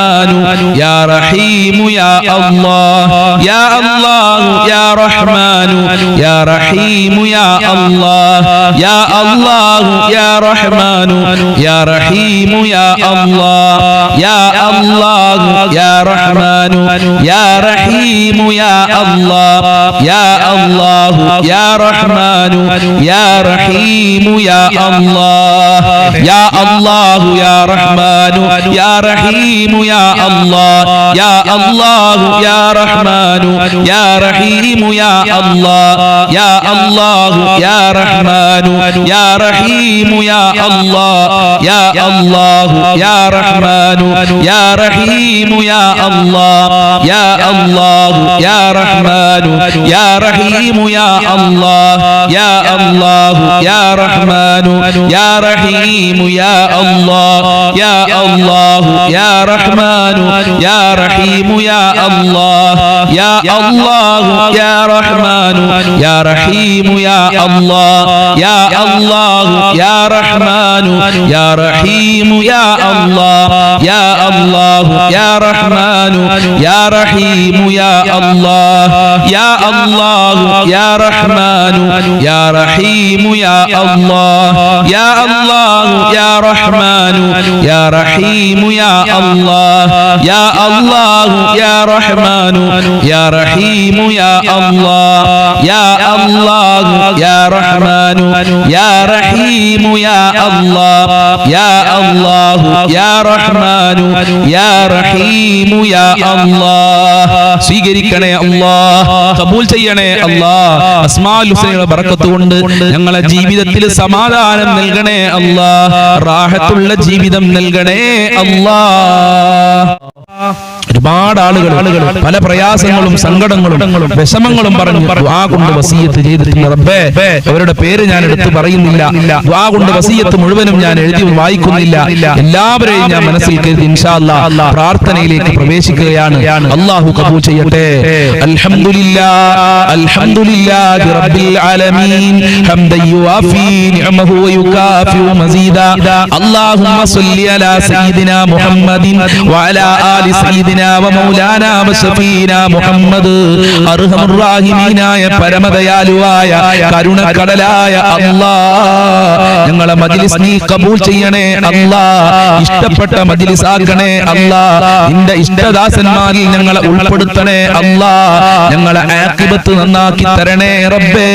യാ റഹീമു യാ അല്ലാഹ് യാ അല്ലാഹു യാ റഹ്മാനു യാ റഹീമു യാ അല്ലാഹ് യാ അല്ലാഹു യാ റഹ്മാനു യാ റഹീമു യാ അല്ലാഹ് യാ അല്ലാഹു യാ റഹ്മാനു യാ റഹീമു യാ അല്ലാഹ് യാ അല്ലാഹു യാ റഹ്മാനു യാ റഹീമു യാ അല്ലാഹ് യാ അല്ലാഹു യാ റഹ്മാനു യാ റഹീമു യാ അല്ലാഹ് യാ അല്ലാഹു യാ റഹ്മാനു യാ റഹീമു യാ അല്ലാഹ് യാ അല്ലാഹു യാ റഹ്മാനു യാ റഹീമു യാ അല്ലാഹ് യാ അല്ലാഹു യാ റഹ്മാനു യാ റഹീമു യാ അല്ലാഹ് യാ അല്ലാഹു യാ റഹ്മാനു യാ റഹീമു യാ അല്ലാഹ് യാ അല്ലാഹു യാ റഹ്മാനു യാ റഹീമു യാ അല്ലാഹ് യാ അല്ലാഹു യാ റഹ്മാനു യാ റഹീമു യാ അല്ലാഹ് യാ അല്ലാഹു യാ റഹ്മാനു യാ റഹീമു യാ അല്ലാഹ് യാ അല്ലാഹു യാ റഹ്മാനു യാ റഹീമു യാ അല്ലാഹ് യാ അല്ലാഹു യാ റഹ്മാനു യാ റഹീമു യാ അല്ലാഹ് യാ അല്ലാഹു യാ റഹ്മാനു യാ റഹീമു യാ അല്ലാഹ് യാ അല്ലാഹു യാ റഹ്മാനു യാ റഹീമു യാ അല്ലാഹ് യാ അല്ലാഹു യാ റഹ്മാനു യാ റഹീമു യാ അല്ലാഹ് യാ അല്ലാഹു യാ റഹ്മാനു യാ റഹീമു യാ അല്ലാഹ് യാ അല്ലാഹു യാ റഹ്മാനു യാ റഹീമു യാ അല്ലാഹ് സ്വീകരിക്കണേ അല്ലാഹ് കബൂൽ ചെയ്യണേ അല്ലാഹ് അസ്മാഉൽ ഹുസ്നയുടെ ബറക്കത്ത് കൊണ്ട് ഞങ്ങളെ ജീവിതത്തിൽ സമാധാനം നൽകണേ അല്ലാഹ് റാഹത്തുള്ള ജീവിതം നൽകണേ അല്ലാഹ് ഒരുപാട് ആളുകൾ പല പ്രയാസങ്ങളും സങ്കടങ്ങളും വിഷമങ്ങളും പറഞ്ഞു ദുആ കൊണ്ട് വസിയത്ത് ചെയ്തിട്ടുണ്ട് റബ്ബേ അവരുടെ പേര് ഞാൻ എടുത്തു പറയുന്നില്ല ദുആ കൊണ്ട് വസിയത്ത് മുഴുവനും ഞാൻ എഴുതി വായിക്കുന്നില്ല എല്ലാവരെയും ഞാൻ മനസ്സിൽ കരുതി ഇൻഷാ അല്ലാഹ് പ്രാർത്ഥനയിലേക്ക് പ്രവേശിക്കുകയാണ് അല്ലാഹു കബൂൽ ചെയ്യട്ടെ അൽഹംദുലില്ലാഹ് അൽഹംദുലില്ലാഹി റബ്ബിൽ ആലമീൻ ഹംദൻ യുവാഫി നിഅമഹു വയുകാഫി മസീദാ അല്ലാഹുമ്മ സ്വല്ലി അലാ സയ്യിദിനാ മുഹമ്മദിൻ വഅലാ ആലി സയ്യിദിനാ വമൗലാനാ വശഫീനാ മുഹമ്മദ് അർഹമുർ റഹീമീനായ പരമദയാലുവായ കരുണക്കടലായ അല്ലാഹ് ഞങ്ങളെ മജ്ലിസ് നീ കബൂൽ ചെയ്യണേ അല്ലാഹ് ഇഷ്ടപ്പെട്ട മജ്ലിസ് ആക്കണേ അല്ലാഹ് നിന്റെ ഇഷ്ടദാസന്മാരിൽ ഞങ്ങളെ ഉൾപ്പെടുത്തണേ അല്ലാഹ് ഞങ്ങളെ ആഖിബത്ത് നന്നാക്കി തരണേ റബ്ബേ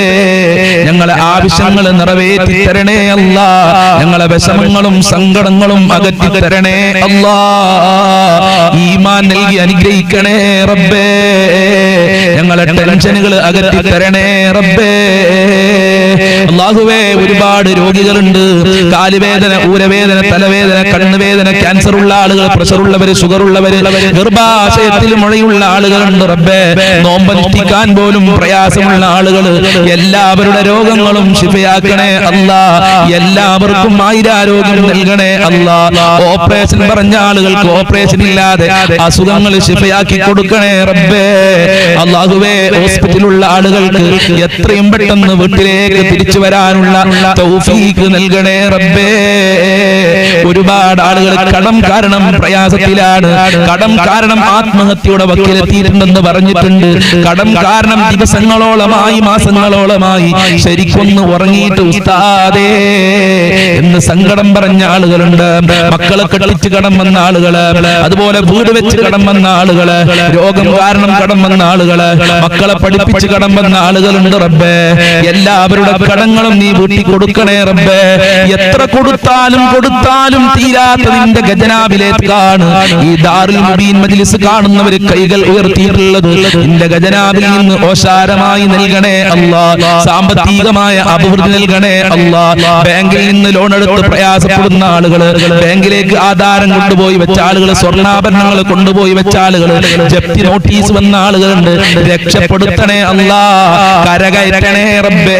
ഞങ്ങളെ ആവശ്യങ്ങൾ നിറവേറ്റി തരണേ അല്ലാഹ് ഞങ്ങളെ വിഷമങ്ങളും സങ്കടങ്ങളും അകറ്റി തരണേ അല്ലാഹ് ഈമാൻ നൽകി അനുഗ്രഹിക്കണേ റബ്ബേ ഞങ്ങളെ ടെൻഷനുകൾ അകറ്റി തരണേ റബ്ബേ അല്ലാഹുവേ ഒരുപാട് രോഗികളുണ്ട് കാലുവേദന ഊരവേദന തലവേദന കണ്ണുവേദന ക്യാൻസർ ഉള്ള ആളുകൾ പ്രഷർ ഉള്ളവര് ഷുഗർ ഉള്ളവര് ഗർഭാശയത്തിൽ മുഴയുള്ള ആളുകളുണ്ട് റബ്ബേ നോമ്പനുഷ്ഠിക്കാൻ പോലും പ്രയാസമുള്ള ആളുകൾ എല്ലാവരുടെ രോഗങ്ങളും ശിഫയാക്കണേ അല്ലാഹ് എല്ലാവർക്കും ആയിരാരോഗ്യം നൽകണേ അല്ലാഹ് ഓപ്പറേഷൻ പറഞ്ഞ ആളുകൾക്ക് ഓപ്പറേഷൻ ഇല്ലാതെ അസുഖങ്ങൾ ശിഫയാക്കി കൊടുക്കണേ റബ്ബേ അല്ലാഹുവേ ഹോസ്പിറ്റലിലുള്ള ആളുകൾക്ക് എത്രയും പെട്ടെന്ന് വീട്ടിലേക്ക് തിരിച്ചു വരാനുള്ള തൗഫീഖ് നൽകണേ റബ്ബേ റബ്ബേ. ഒരുപാട് ആളുകൾ കടം കാരണം പ്രയാസത്തിലാണ്, കടം കാരണം ആത്മഹത്യയുടെ വക്കിലെത്തിയിട്ടുണ്ടെന്ന് പറഞ്ഞിട്ടുണ്ട്. കടം കാരണം ദിവസങ്ങളോളമായി മാസങ്ങളോളമായി ശരിക്കൊന്ന് ഉറങ്ങിയിട്ട് ഉസ്താദേ എന്ന് സങ്കടം പറഞ്ഞ ആളുകളുണ്ട്. മക്കളെ കെട്ടിച്ച് കടം വന്ന ആളുകള്, അതുപോലെ വീട് വെച്ച് കടം വന്ന ആളുകള്, രോഗം കാരണം കടം വന്ന ആളുകള്, മക്കളെ പഠിപ്പിച്ച് കടം വന്ന ആളുകളുണ്ട് റബ്ബേ. എല്ലാവരുടെ കടങ്ങളും നീ വീട്ടി കൊടുക്കണേ റബ്ബേ. എത്ര കൊടുത്താലും തീരാത്ത നിന്റെ ഖജനാവിലേക്കാണ് ഈ ദാറുൽ മുബീൻ മജ്ലിസ് കാണുന്നവര് കൈകൾ ഉയർത്തിയിട്ടുള്ളത്. നിന്റെ ഖജനാവിൽ നിന്ന് ഓശാരമായി നൽകണേ അല്ലാഹ്. സാമ്പത്തികമായ അഭിവൃദ്ധി നൽകണേ അല്ലാഹ്. ബാങ്കിൽ നിന്ന് ലോൺ എടുത്ത് പ്രയാസപ്പെടുന്ന ആളുകള്, ബാങ്കിലേക്ക് ആധാരം കൊണ്ടുപോയി വെച്ച ആളുകള്, സ്വർണ്ണാഭരണങ്ങൾ കൊണ്ടുപോയി വെച്ച ആളുകള്, ജപ്തി നോട്ടീസ് വന്ന ആളുകളുണ്ട്. രക്ഷപ്പെടുത്തണേ അല്ലാഹ്, കരകയറ്റണേ റബ്ബേ.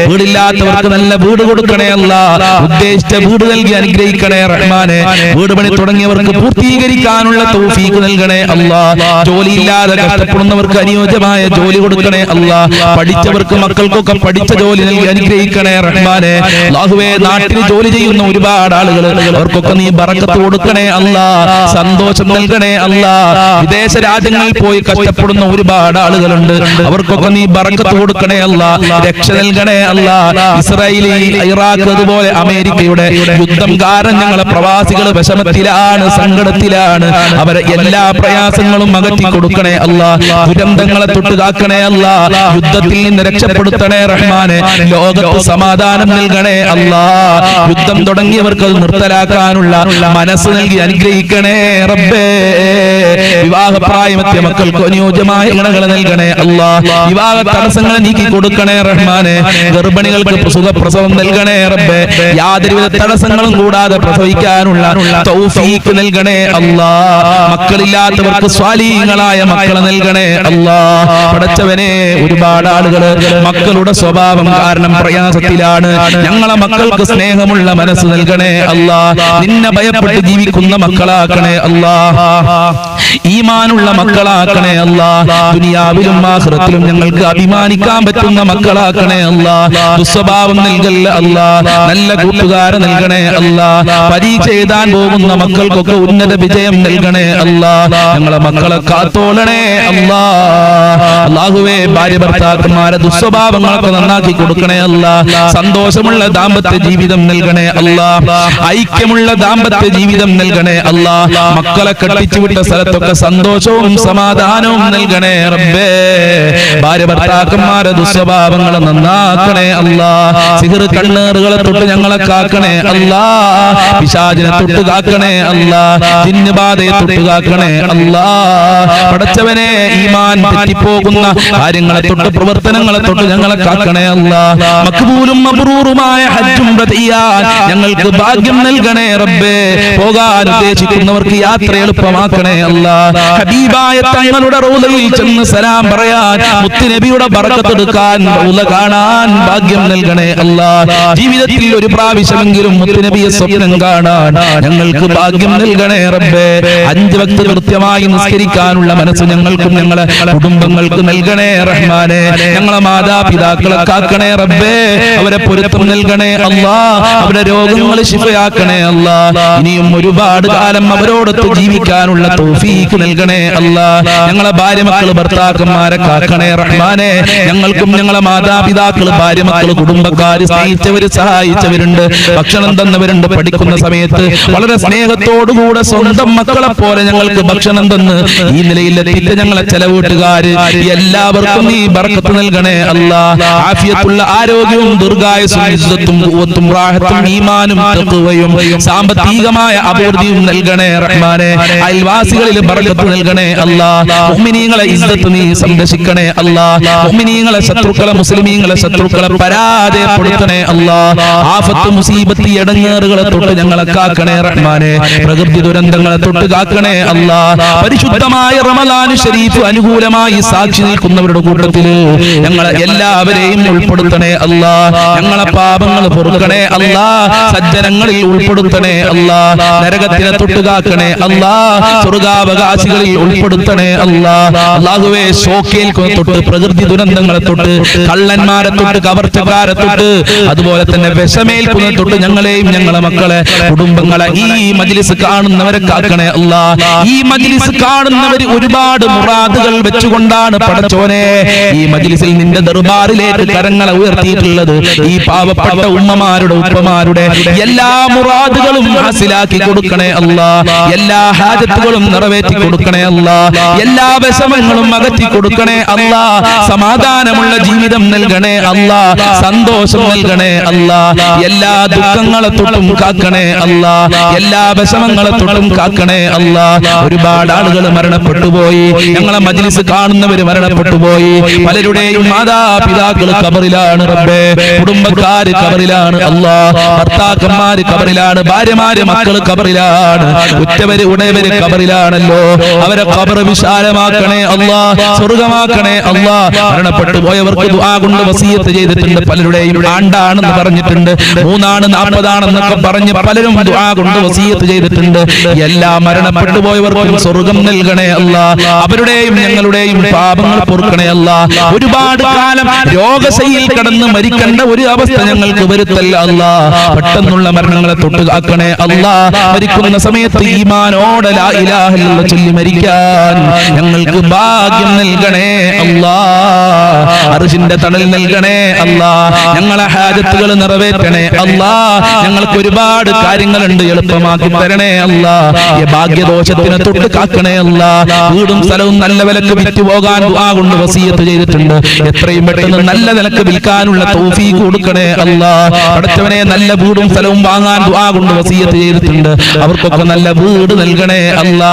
വീടില്ലാത്തവർക്ക് നല്ല വീട് കൊടുക്കണേ അല്ലാഹ്. ഉദ്ദേശിച്ച വീട് നൽകി അനുഗ്രഹിക്കണേ റഹ്മാനെ. വീട് പണി തുടങ്ങിയവർക്ക് പൂർത്തീകരിക്കാനുള്ള തൗഫീഖ് നൽകണേ അല്ലാഹ്. ജോലിയില്ലാതെ കഷ്ടപ്പെടുന്നവർക്ക് അനുയോജ്യമായ ജോലി കൊടുക്കണേ അല്ലാഹ്. പഠിച്ചവർക്ക് മക്കൾക്കൊക്കെ പഠിച്ച ജോലി നൽകി അനുഗ്രഹിക്കണേ റഹ്മാനെ. അല്ലാഹുവേ, നാട്ടിൽ ജോലി ചെയ്യുന്ന ഒരുപാട് ആളുകൾ, അവർക്കൊക്കെ നീ ബറക്കത്ത് കൊടുക്കണേ അല്ലാഹ്. സന്തോഷം നൽകണേ അല്ലാഹ്. വിദേശ രാജ്യങ്ങളിൽ പോയി കഷ്ടപ്പെടുന്ന ഒരുപാട് ആളുകളുണ്ട്, അവർക്കൊക്കെ നീ ബറക്കത്ത് കൊടുക്കണേ അല്ലാഹ്. രക്ഷ നൽകണേ അല്ലാഹ്. ഇസ്രായേൽ, ഇറാഖ്, അതുപോലെ അമേരിക്കയുടെ യുദ്ധം കാരണം ഞങ്ങളെ പ്രവാസികൾ വിഷമത്തിലാണ്, സങ്കടത്തിലാണ്. അവരെ എല്ലാ പ്രയാസങ്ങളും അകറ്റി കൊടുക്കണേ അല്ലാഹ്. ദുരന്തങ്ങളെ തൊട്ട് കാക്കണേ അല്ലാഹ്. യുദ്ധത്തിൽ നിന്ന് രക്ഷപ്പെടുത്തണേ റഹ്മാനെ. ലോകത്ത് സമാധാനം നൽകണേ അല്ലാഹ്. യുദ്ധം തുടങ്ങിയവർക്ക് അത് നിർത്തലാക്കാനുള്ള മനസ്സ് നൽകി അനുഗ്രഹിക്കണേ റബ്ബേ. വിവാഹപ്രായമെത്തിയ മക്കൾക്ക് അനുയോജ്യമായ ഇണകൾ നൽകണേ അല്ലാഹ്. വിവാഹ തടസ്സങ്ങൾ നീക്കി കൊടുക്കണേ റഹ്മാനെ. ഗർഭിണികൾക്ക് സുഖപ്രസവം നൽകണേ റബ്ബേ. യാതൊരുവിധ തടസ്സങ്ങളും കൂടാതെ പ്രസവിക്കാനുള്ള തൗഫീഖ് നൽകണേ അല്ലാഹ്. മക്കളില്ലാത്തവർക്ക് സ്വാലിഹീങ്ങളായ മക്കളെ നൽകണേ അല്ലാഹ്. പടച്ചവനെ, ഒരുപാട് ആളുകൾ മക്കളുടെ സ്വഭാവം കാരണം പ്രയാസത്തിലാണ്. ഞങ്ങളെ മക്കൾക്ക് സ്നേഹമുള്ള മനസ്സ് നൽകണേ അല്ലാഹ്. നിന്നെ ഭയപ്പെട്ട് ജീവിക്കുന്ന മക്കളാക്കണേ അല്ലാഹ്. ഈമാനുള്ള മക്കളാക്കണേ അല്ലാഹ്. ദുനിയാവിലും ആഖിറത്തിലും ഞങ്ങൾക്ക് അഭിമാനിക്കാൻ പറ്റുന്ന മക്കളാക്കണേ അല്ലാഹ്. ദുസ്വഭാവം നൽകല്ല അല്ലാഹ്. നല്ല കൂട്ടുകാരെ നൽകണേ അല്ലാഹ്. പരീക്ഷ എഴുതാൻ പോകുന്ന മക്കൾക്കൊക്കെ ഉന്നത വിജയം നൽകണേ അല്ലാഹ്. ഞങ്ങളെ മക്കളെ കാത്തോളണേ അല്ലാഹ്. അല്ലാഹുവേ, ഭാര്യ ഭർത്താക്കന്മാരെ ദുസ്വഭാവങ്ങളൊക്കെ നന്നാക്കി കൊടുക്കണേ അല്ലാഹ്. സന്തോഷമുള്ള ദാമ്പത്യ ജീവിതം നൽകണേ അല്ലാഹ്. ഐക്യമുള്ള ദാമ്പത്യ ജീവിതം നൽകണേ അല്ലാഹ്. മക്കളെ കെട്ടിച്ചു വിട്ട സ്ഥലത്തൊക്കെ സന്തോഷവും സമാധാനവും നൽകണേ റബ്ബേ. ഭാര്യ ഭർത്താക്കന്മാരെ ദുസ്വഭാവങ്ങളെ നന്നാക്കണേ അല്ലാഹ്. സിഹ്ർ കണ്ണേറുകളെ തൊട്ട് ഞങ്ങളെ കാക്കണേ അല്ലാഹ്. പിശാചിനെ തൊട്ട് കാക്കണേ അല്ലാഹ്. ജിന്നുബാധയെ തൊട്ട് കാക്കണേ അല്ലാഹ്. പടച്ചവനെ, ഈമാൻ തെറ്റിപ്പോകുന്ന കാര്യങ്ങളെ തൊട്ട്, പ്രവർത്തനങ്ങളെ തൊട്ട് ഞങ്ങളെ കാക്കണേ അല്ലാഹ്. മഖ്ബൂലും മബ്റൂറുമായ ഹജ്ജും ചെയ്യാൻ ഞങ്ങൾക്ക് ഭാഗ്യം നൽകണേ റബ്ബേ. പോകാൻ ഉദ്ദേശിക്കുന്നവർക്ക് യാത്ര എളുപ്പമാക്കണേ അല്ലാഹ്. ഹബീബായ തങ്ങളുടെ റൗളയിൽ ചെന്ന് സലാം പറയാൻ, മുത്തുനബിയുടെ ബറക്കത്ത് എടുക്കാൻ, റൗള കാണാൻ ഭാഗ്യം നൽകണേ അല്ലാഹ്. ജീവിതത്തിൽ ഒരു പ്രാവശ്യമെങ്കിലും മുത്തുനബിയെ സ്വപ്നം കാണാൻ ഞങ്ങൾക്ക് ഭാഗ്യം നൽകണേ റബ്ബേ. 5 വക്ത് കൃത്യമായി നിസ്കരിക്കാനുള്ള മനസ്സ് ഞങ്ങൾക്കും ഞങ്ങളെ കുടുംബങ്ങൾക്ക് നൽകണേ റഹ്മാനെ. ഞങ്ങളെ മാതാപിതാക്കളെ കാക്കണേ റബ്ബേ. അവരെ പൊരുത്തം നൽകണേ അല്ലാഹ്. അവരുടെ രോഗങ്ങൾ ശിഫയാക്കണേ അല്ലാഹ്. ഇനിയും ഒരുപാട് കാലം അവരോടൊത്ത് ജീവിക്കാനുള്ള തൗഫീഖ് നൽകണേ അല്ലാഹ്. ഞങ്ങളെ ഭാര്യ മക്കൾ ഭർത്താക്കന്മാരെ കാക്കണേ റഹ്മാനെ. ഞങ്ങൾക്കും ഞങ്ങളെ മാതാപിതാക്കൾ, ഭാര്യ മക്കൾ, കുടുംബക്കാര്, സ്നേഹിച്ചവര്, സഹായിച്ചവരുണ്ട്, ഭക്ഷണം തന്നവരുണ്ട്. പഠിക്കുന്ന സമയത്ത് വളരെ സ്നേഹത്തോടുകൂടെ സ്വന്തം മക്കളെ പോലെ ഞങ്ങൾക്ക് ഭക്ഷണം തന്ന് ഈ നിലയിൽ എത്തിയിട്ട് ഞങ്ങളെ ചെലവീട്ടുകാര് എല്ലാവർക്കും നീ ബർക്കത്ത് നൽകണേ അല്ലാഹ്. ആഫിയത്തുള്ള ആരോഗ്യവും ദീർഘായുസ്സും ഇസ്സത്തും ഖുവത്തും റാഹത്തും ഈമാനും തഖ്വയും സാമ്പത്തികമായ അഭിവൃദ്ധിയും നൽകണേ റഹ്മാനെ. അയൽവാസികളിൽ ബർക്കത്ത് നൽകണേ അല്ലാഹ്. മുഅ്മിനീങ്ങളെ ഇസ്സത്ത് നീ സംരക്ഷിക്കണേ അല്ലാഹ്. മുഅ്മിനീങ്ങളെ ശത്രുക്കളെ, മുസ്ലിമീങ്ങളെ ശത്രുക്കളെ പരാജയപ്പെടുത്തണേ അല്ലാഹ്. ആഫത്ത്, മുസീബത്ത്, ഇടങ്ങേറുകളെ തൊട്ട് ഞങ്ങളെ കാക്കണേ റഹ്മാനെ. പ്രകൃതി ദുരന്തങ്ങളെ തൊട്ട് കാക്കണേ അല്ലാഹ്. പരിശുദ്ധമായ റമളാൻ ശരീഫ് അനുകൂലമായി സാക്ഷി നിൽക്കുന്നവരുടെ കൂട്ടത്തിൽ ഞങ്ങളെ എല്ലാവരെയും ഉൾപ്പെടുത്തണേ അല്ലാഹ്. ഞങ്ങളെ പാപങ്ങൾ പൊറുക്കണേ അല്ലാഹ്. സജ്ജനങ്ങളിൽ ഉൾപ്പെടുത്തണേ അല്ലാഹ്. നരകത്തിനെ തൊട്ട് കാക്കണേ അല്ലാഹ്. സ്വർഗാവകാശികളിൽ ആഫിയത്തുകളിൽ ഉൾപ്പെടുത്തണേ അല്ലാ. അല്ലാഹുവേ ഷോക്കേൽക്കുന്ന തൊട്ട് പ്രകൃതി ദുരന്തങ്ങളെ തൊട്ട് കള്ളന്മാരെ തൊട്ട് കവർച്ചക്കാരെ തൊട്ട് അതുപോലെ തന്നെ വിഷമേൽക്കുന്ന തൊട്ട് ഞങ്ങളെയും ഞങ്ങളെ മക്കളെ കുടുംബങ്ങളെ ഈ മജ്ലിസ് കാണുന്നവരെ കാക്കണേ അല്ലാ. ഈ മജ്ലിസ് കാണുന്നവർ ഒരുപാട് മുറാദുകൾ വെച്ചുകൊണ്ടാണ് പടച്ചോനെ ഈ മജ്ലിസിൽ നിന്റെ ദർബാറിലേക്ക് കരങ്ങളെ ഉയർത്തിയിട്ടുള്ളത്. ഈ പാവപ്പെട്ട ഉമ്മമാരുടെ ഉപ്പമാരുടെ എല്ലാ മുറാദുകളും ഹാസിലാക്കി കൊടുക്കണേ അല്ലാ. എല്ലാ ഹാജത്തുകളും നിറവേറ്റി കൊടുക്കണേ അല്ലാ. എല്ലാ വിഷമങ്ങളും അകറ്റി കൊടുക്കണേ അല്ലാ. സമാധാനമുള്ള ജീവിതം നൽകണേ അല്ലാ. സന്തോഷം നൽകണേ അല്ലാ. എല്ലാ ദുഃഖങ്ങളെ തൊട്ടും കാക്കണേ അല്ലാ. എല്ലാ വിഷമങ്ങളെ തൊട്ടും കാക്കണേ അല്ലാ. ഒരുപാട് ആളുകൾ മരണപ്പെട്ടു പോയി. ഞങ്ങളെ മജ്ലിസ് കാണുന്നവര് മരണപ്പെട്ടു പോയി. പലരുടെയും മാതാപിതാക്കൾ ഖബറിലാണ് റബ്ബേ. കുടുംബക്കാര് ഖബറിലാണ് അല്ലാ. ഭർത്താക്കന്മാര് ഖബറിലാണ്. ഭാര്യമാര് മക്കള് ഖബറിലാണ്. ഉറ്റവര് ഉടയവര് ഖബറിലാണല്ലോ. അവരെ ഖബർ വിശാലമാക്കണേ അല്ലാ. സ്വർഗമാക്കണേ അല്ലാ. മരണപ്പെട്ടു പോയവർക്ക് ദുആ കൊണ്ട് വസിയത്ത് ചെയ്തിട്ടുണ്ട്. പലരുടെയും ആണ്ടാണെന്ന് പറഞ്ഞിട്ടുണ്ട്. 3 ആണ് 40 ആണെന്നൊക്കെ പറഞ്ഞ് പലരും ദുആ കൊണ്ട് വസിയത്ത് ചെയ്തിട്ടുണ്ട്. എല്ലാ മരണപ്പെട്ടു പോയവർക്കും സ്വർഗം നൽകണേ അല്ലാ. അവരുടെയും ഞങ്ങളുടെയും പാപങ്ങൾ പൊറുക്കണേ അല്ലാ. ഒരുപാട് കാലം രോഗശൈലിയിൽ കിടന്ന് മരിക്കേണ്ട ഒരു അവസ്ഥ ഞങ്ങൾക്ക് വരുത്തല്ല അല്ലാ. പെട്ടെന്നുള്ള മരണങ്ങളെ തൊട്ട് കാക്കണേ അല്ലാ. മരിക്കുന്ന സമയത്ത് ഈമാനോടെ ലാ ഇലാഹ ഇല്ലല്ലാഹ് ചൊല്ലി മരിക്കാൻ ഞങ്ങൾക്ക് ഭാഗ്യം നൽകണേ അല്ലാ. അർശിന്റെ തണൽ നൽകണേ അല്ലാ. ഞങ്ങളെ ഹാജത്തുകൾ നിറവേറ്റണേ അല്ലാ. ഞങ്ങൾക്ക് ഒരുപാട് കാര്യങ്ങളുണ്ട്, എളുപ്പമാക്കി തരണേ അല്ലാ. ഈ ഭാഗ്യദോഷത്തിനെ തൊട്ട് കാക്കണേ അല്ലാ. വീടും സ്ഥലവും നല്ല വിലക്ക് വിറ്റ് പോകാൻ ദുആ കൊണ്ട് വസിയത്ത് ചെയ്തിട്ടുണ്ട്. എത്രയും പെട്ടെന്ന് നല്ല നിലക്ക് വിൽക്കാനുള്ള തൗഫീഖ് കൊടുക്കണേ അല്ലാ. പടച്ചവനെ നല്ല വീടും സ്ഥലവും വാങ്ങാൻ ദുആ കൊണ്ട് വസിയത്ത് ചെയ്തിട്ടുണ്ട്. അവർക്കൊക്കെ നല്ല വീട് നൽകണേ അല്ലാ.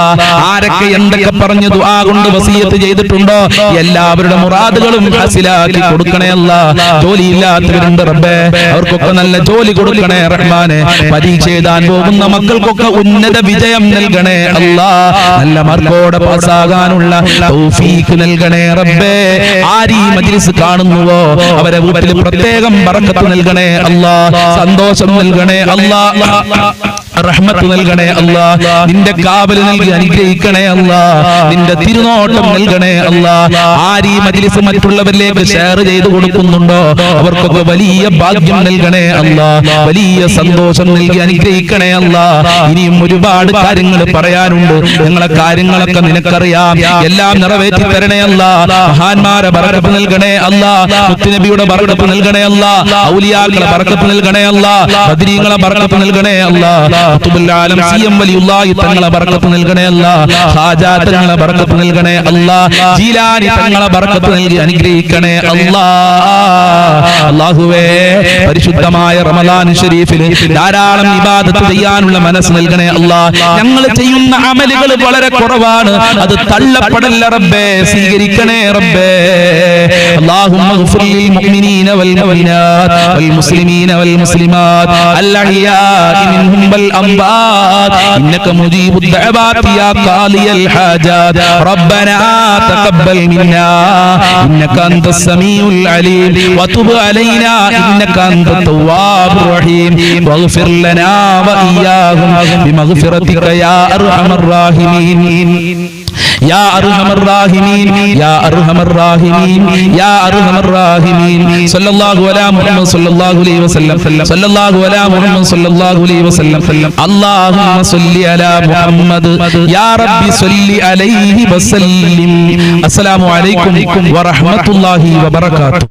ആരൊക്കെ എന്തൊക്കെ പറഞ്ഞ് ദുആ കൊണ്ട് വസിയത്ത് ചെയ്തിട്ടുണ്ടോ എല്ലാവരുടെ മുറാദുകളും ഹാസിലാക്കി കൊടുക്കണേ അല്ലാ. ജോലിയില്ലാത്തവരുണ്ട് റബ്ബേ, അവർക്കൊക്കെ നല്ല ജോലി കൊടുക്കണേ റഹ്മാനെ. പരീക്ഷ എഴുതാൻ പോകുന്ന മക്കൾക്കൊക്കെ ഉന്നത വിജയം നൽകണേ അല്ലാ. നല്ല മാർക്കോടെ പാസ്സാകാനുള്ള തൗഫീഖ് നൽകണേ റബ്ബേ. ആര് ഈ മജ്ലിസ് കാണുന്നുവോ അവരെ വീട്ടിൽ പ്രത്യേകം ബറക്കത്ത് നൽകണേ അല്ലാ. സന്തോഷം നൽകണേ അല്ലാ. റഹ്മത്ത് നൽകണേ അല്ലാ. നിന്റെ കാവല് നൽകി അനുഗ്രഹിക്കണേ അല്ലാ. നിന്റെ തിരുനോട്ടം നൽകണേ അല്ലാ. ആര് ഈ മജ്ലിസ് മറ്റുള്ളവരിലേക്ക് ഷെയർ ചെയ്ത് കൊടുക്കുന്നുണ്ടോ അവർക്കൊക്കെ വലിയ ഭാഗ്യം നൽകണേ അല്ലാ. വലിയ സന്തോഷം നൽകി അനുഗ്രഹിക്കണേ അല്ലാ. ഇനിയും ഒരുപാട് കാര്യങ്ങൾ പറയാനുണ്ട്. ഞങ്ങളെ കാര്യങ്ങളൊക്കെ നിനക്കറിയാം. എല്ലാം നിറവേറ്റി തരണേ അല്ലാ. മഹാന്മാരെ ബറക്കത്ത് നൽകണേ അല്ലാ. മുത്തുനബിയുടെ ബറക്കത്ത് നൽകണേ അല്ലാ. ഔലിയാക്കളെ ബറക്കത്ത് നൽകണേ അല്ലാ. ബദ്രീങ്ങളെ ബറക്കത്ത് നൽകണേ അല്ലാ. ഖുതുബുൽ സിയം വലിയുള്ളാഹി തങ്ങളെ ബറക്കത്ത് നൽകണേ അല്ലാ. ഹാജാ തങ്ങളെ ബറക്കത്ത് നൽകണേ അല്ലാ. ജീലാനി തങ്ങളെ ബറക്കത്ത് നൽകി അനുഗ്രഹിക്കണേ അല്ലാ. അല്ലാഹുവേ, പരിശുദ്ധമായ റമദാൻ ശരീഫിൽ ധാരാളം ഇബാദത്ത് ചെയ്യാനുള്ള മനസ്സ് നൽകണേ അല്ലാ. ഞങ്ങൾ ചെയ്യുന്ന അമലുകൾ വളരെ കുറവാണ്, അത് തള്ളപ്പെടല്ല റബ്ബേ. സ്വീകരിക്കണേ റബ്ബേ. അല്ലാഹുമ്മ ഗ്ഫിർ ലിൽ മുഅ്മിനീന വൽ മുഅ്മിനാത്ത് വൽ മുസ്ലിമീന വൽ മുസ്ലിമാത്ത് അൽ അഹ്യാഇ മിൻഹും വൽ അംവാത് ഇന്നക മുജീബുദ് ദഅവാതി യാ ഖാലിയൽ ഹാജാത് റബ്ബനാ തഖബ്ബൽ മിന്നാ ഇന്നക അൻതസ് സമീഉൽ അലീം വതുബ് അലൈനാ ഇന്നക അൻതത് തവ്വാബുർ റഹീം വഗ്ഫിർ ലനാ വഇയ്യാഹും ബിമഗ്ഫിറതിക യാ അർഹമർ റഹീമീൻ. يا أرحم الراحمين يا أرحم الراحمين يا أرحم الراحمين. صلى الله على محمد صلى الله عليه وسلم صلى الله على محمد صلى الله عليه وسلم. اللهم صل على محمد يا رب صل عليه وسلم. السلام عليكم ورحمة الله وبركاته.